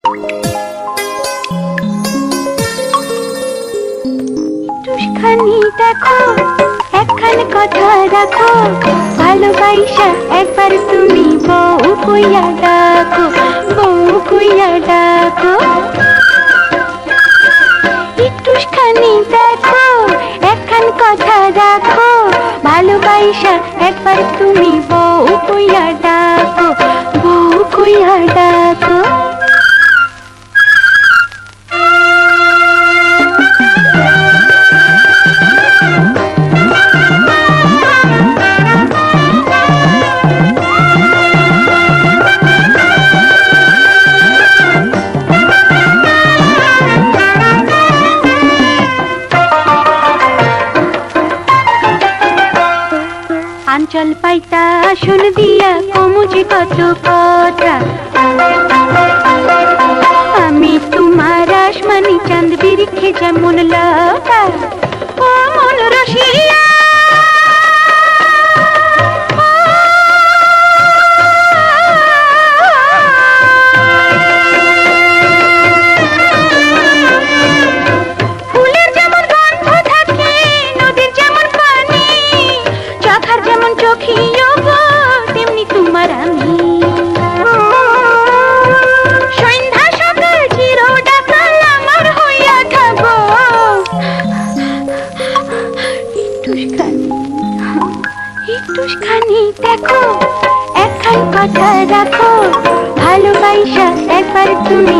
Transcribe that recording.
একটুখানি দেখো, একখানে কথা রাখো, ভালোবাসা একবার তুমি বউ কইয়া ডাকো, বউ কইয়া ডাকো। একটুখানি দেখো, একখান কথা রাখো, ভালোবাসা একবার তুমি বউ কইয়া ডাকো, বউ কইয়া ডাকো। আঞ্চল পাইতা শুন দিয়া কমুজি কত কথা, আমি তোমার আসমানি চাঁদ বিরিখে যেমন লতা, ও মন রসিয়া ফুলের যেমন গন্ধ থাকে, নদীর যেমন পানি, চোখার যেমন চোখিও গো তেমনি তোমার আমি। সন্ধ্যা সকাল চির ডাকাল আমার হইয়া থাকো, একটুখানি দেখো, একখান কথা রাখো, ভালোবাসা একবার তুমি